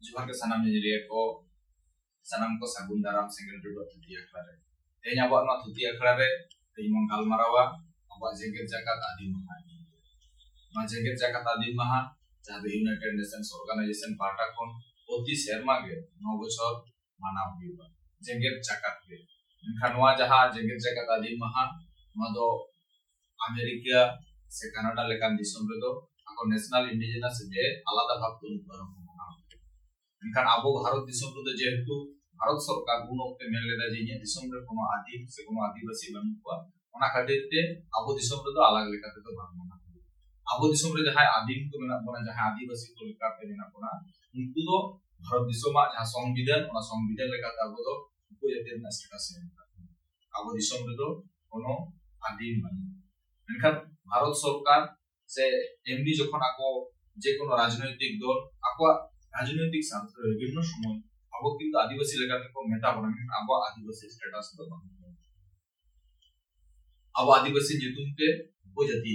Juhar ke sanam jadi ko sanam ko sagun daram single to thuti akhare tenya abak na thuti akhare tei mongkal marawa abak jengket jakat adi maha ma jengket jakat adi maha jabe United Nations Organization pahta kon oti serma ge 9 bochor manaw huiba jengket jakat ge menkhan noa jaha jengket jakat adi maha noa do Amerika se Canada lekan disom redo ako National Indigenous Day alada bhab tun param menkhan abo Bharat disom redo jehetu Bharat सरकार उन ओक्ते main लेदा जे इन्या दिसम रे कोनो आदि से कोनो आदिवासी बानु को ओना खातिर ते आबो दिसम रे दो अलग लेका ते बान मना आबो दिसम रे जहां आदिम को मेना बोना जहां आदिवासी को लेका ते मेना बोना उनको दो भारत दिसमा जहां संविधान लेका ते आबो दो उनको जते ना स्टेटस है आबो दिसम रे दो कोनो आदिम बानु मेनखान भारत सरकार से एमनी जखन आको जे कोनो राजनैतिक दल आको राजनैतिक स्वार्थ विभिन्न समय abo kintu adivasi lekate ko meta bana abo adivasi status do bang abo adivasi nyutum te upojati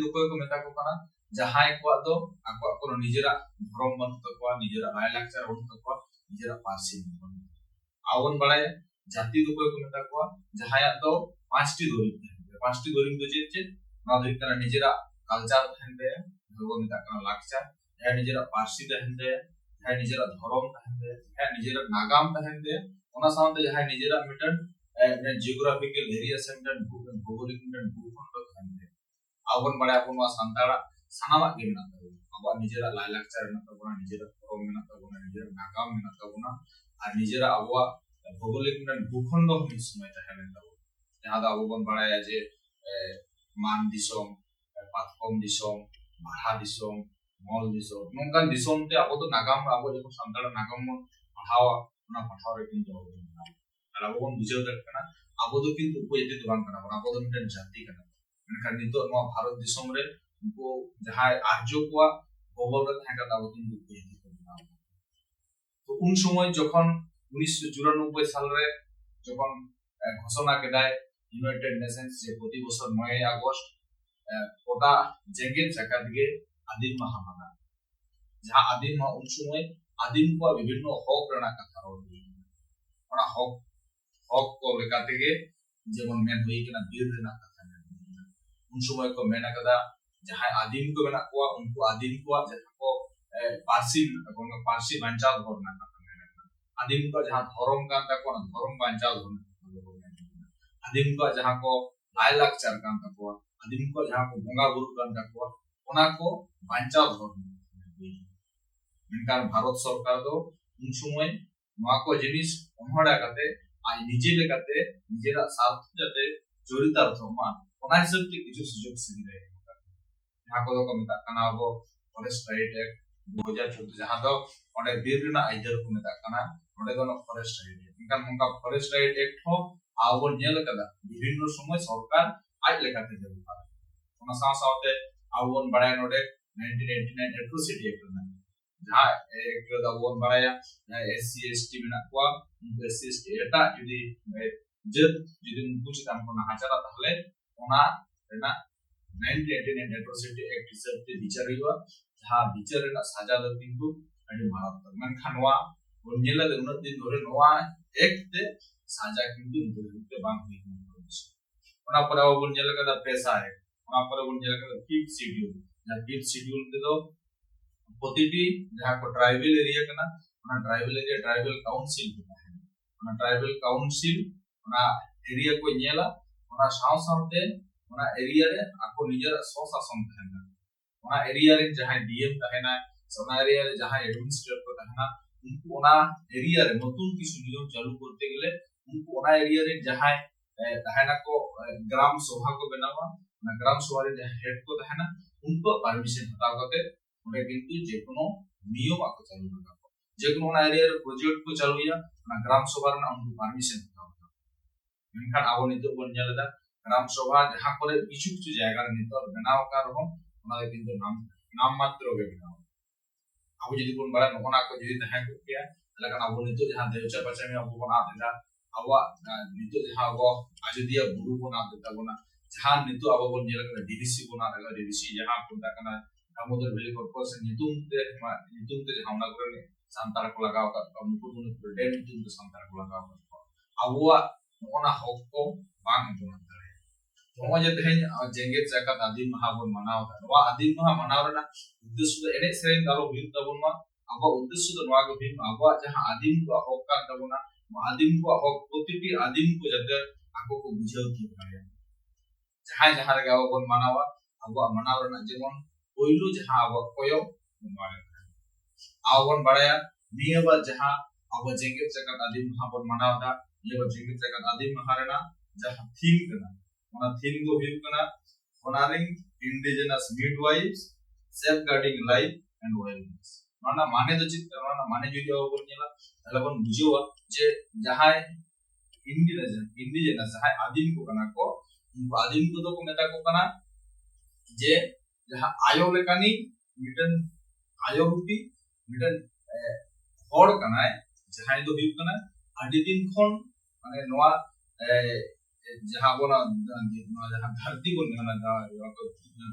do ko meta ko kana jahai ko do ako kono nijera dhorm ban ko nijera rai lakchar hon ko nijera parsi awon balay jati do ko meta ko jahai do panchti dorim do je na do kana nijera culture hande do meta kana lakchar ya nijera parsi da hande है निजेरा धर्म तहंदे है निजेरा नागाम तहंदे ओना sound है निजेरा mitten geographical area से mitten भौगोलिक mitten भूखंड तहंदे आवन बड़े अपन वा संताड़ा सनामा के मेना तबो अब निजेरा लाइलाक्चर मेना तबो निजेरा धर्म मेना तबो निजेरा नागाम मेना तबो ना और निजेरा अबवा भौगोलिक मिटन भूखंड हम समय तहंदे तबो जहां दा अबवन बड़े जे मान दिसोम पाथकम दिसोम बाहा दिसोम मॉल दिसोम नोंकान दिसोम ते आबो तो नागाम आबो जो संताड़ा नागाम पढ़ावा ना पढ़ाव रे किन दो ala bon bujau dak kana abo do kintu upojati do bang kana abo do miten jati kana menkhan nito no bharat disom re unko jahai arjo kwa gobol re thaka abo kintu upojati kana to un somoy jokhon 1994 সাল re jokhon ঘোষণা কেদায় United Nations যে প্রতি বছর 9 August ওটা জেঙ্গেত জাকাত গে आदिम माहा माना जहां आदिम माहा उन समय आदिम को विभिन्न हक रना कथा रोड ओना हक को लेकाते गे जेमन मेन होई केना बीर रना कथा उन समय को मेना कदा जहां आदिम को मेना को उनको आदिम को जहां को पारसी बांचाव करना कथा मेना आदिम को जहां धर्म कांता को धर्म बांचाव करना आदिम को जहां को लायलाक्चर कांता को आदिम को जहां को बोंगा बुरु कांता को ओना को बांचाव मेनकार भारत सरकार दो उन समय नोआ को जिनिस ओनहडा काते आज निजे लेकाते निजेरा स्वार्थ जाते जड़ित अर्थमा ओना हिसाब ते किछु सुयोग सुविधा जहां को को मेता काना अब फॉरेस्ट राइट एक्ट 2014 जहां दो ओडे बीर रना आइजर को मेता काना ओडे दो फॉरेस्ट राइट मेनकार उनका फॉरेस्ट राइट एक्ट हो आवो नेल कदा विभिन्न समय सरकार आज लेकाते देबा ओना साथे आवोन बड़ाय नोडे 1989 एट्रोसिटी एक्ट ना जहां एक्ट दा वोन बड़ाया एससी एसटी मेना को एससी एसटी एटा जदी जद जदी कुछ काम को हाचारा तहले ओना रेना 1989 एट्रोसिटी एक्ट हिसाब ते विचार हुआ जहां विचार रेना सजा द किंतु अडी मारा मन खानवा ओनेला दे उन दिन धरे नोआ एक्ट ते सजा किंतु ते बांग हुई ओना पर वो बोलने लगा पैसा है वहां पर बोलने लगा फिफ्थ शेड्यूल ना फिफ्थ शेड्यूल ते दो प्रतिटी जहां को ट्राइबल एरिया कना ना ट्राइबल एरिया ट्राइबल काउंसिल होता है ना ट्राइबल काउंसिल ना एरिया को नेला ना साव सावते ना एरिया रे आको निजर स्वशासन थाना ना एरिया रे जहां डीएम थाना सोना एरिया रे जहां एडमिनिस्ट्रेटर को थाना उनको ना एरिया रे नतुन किछु नियम चालू करते गेले उनको ना एरिया रे जहां थाना को ग्राम सभा को बनावा ना ग्राम सभा रे हेड को थाना उनको परमिशन हटाव करते उन्हें किंतु जे कोनो नियम आको चालू करना जे कोनो ना एरिया रे प्रोजेक्ट को चालू या ना ग्राम सभा रे उनको परमिशन हटाव मेनखान आबो नितो बोन नेलदा ग्राम सभा जहां करे किछु जायगा रे नितो बनाव का रहो ओना किंतु नाम मात्र गे बनाव आबो जदि कोन बड़ा नोना को जदि तहां को किया लगा आबो नितो जहां देवचा पचा में आबो बना देदा आवा नितो जहां वो अयोध्या बुरु बना देता बना जहां नितो आबो बोन नेलदा डीडीसी बना देला डीडीसी जहां को दा कना Damodar Valley Corporation nyutum te jahan ona kore santar ko lagaw kat ko Mukutmanipuर dam nyutum te santar ko lagaw kat ko abuwa ona hok ko bang anjom dare nogoi je tehen jenget jakat adim maha bon manaw da noa adim maha manaw rena uddesho do ene sereng dalo huyuk tabon ma abo uddesho do noa go bhim abo jahan adim ko hok kan tabona adim ko hok protiti adim ko jate ako ko bujhau ki pare jahan rega abo bon manawa abo manaw rena jemon poilu jahan abo koyo mare abo bon baraya niya ba jahan abo jenget jakat adim maha bon manaw da niya ba jenget jakat adim maha rena jahan theme kana ona theme do huyuk kana honoring indigenous midwives safeguarding life and wellness mana mane do chit mana mane jodi abo bon nyala tale bon bujowa je jahan indigenous jahan adim ko kana ko adim ko do ko meta ko kana je jahan ayo lekani miten ayo rupi miten hor kana jahan do huyuk kana adi din khon mane noa jahan bona jahan dharti bon mena da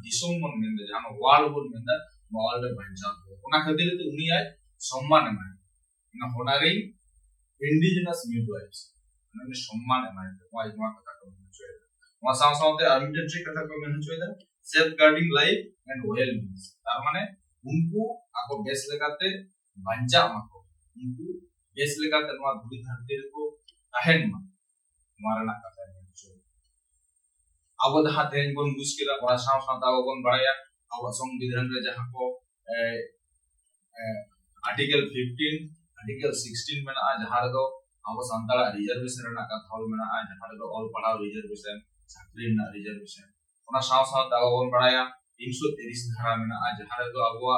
disom bon mena jahan wal bon mena wal re bancha ona khatir te uni ay সম্মান emai na honoring indigenous midwives মানে সম্মান emai why noa katha ko mena choy noa saw saw te armitage je katha ko mena choy da safeguarding life and well-being tar mane unku ako bes lekate bancha mako unku bes lekate noa dhuri dharti re ko tahen ma marana katha abo jahan tehen bon bus keda ona saw saw abo bon baraya abo সংবিধান re jahan ko article 15 article 16 mena jahan do abo santala reservation rena katha hol mena jahan do all padhaw reservation chakri na reservation ona saw saw abo bon baraya 330 dhara mena jahan do abo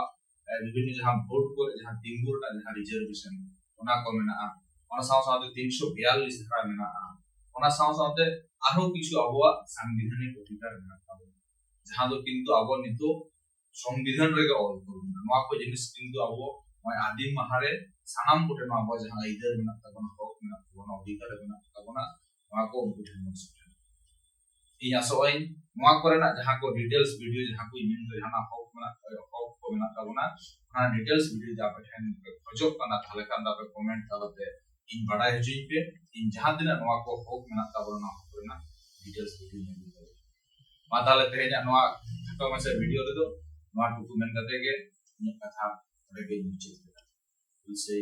bibhinno jahan vote kore jahan tingur ta jahan reservation ona ko mena ona saw saw 342 dhara mena ona saw saw te আরো কিছু আবহাওয়া সাংবিধানিক অধিকার মেনা পাবো যাহা দো কিন্তু আবো নিতো সংবিধান রেগে অল করুন নোয়া কো জিনিস কিন্তু আবো মই আদিম মাহারে সানাম কোটে নোয়া আবো যাহা ইদার মেনা তাবনা হক মেনা তাবনা অধিকার মেনা তাবনা নোয়া কো কোটে মস এই আসোই নোয়া করে না যাহা কো ডিটেইলস ভিডিও যাহা কো ইমেন যাহা হক মেনা হক কো মেনা তাবনা না ডিটেইলস ভিডিও যা পাঠান খজক কানা তাহলে কান্দা পে কমেন্ট তালাতে इन बड़ा है पे इन जहां दिन नवा को होक मेना ताबना होना डिटेल्स वीडियो में दो माताले तेहेना नवा तो मसे वीडियो रे दो नवा डॉक्यूमेंट करते के ये कथा रे के नीचे विल से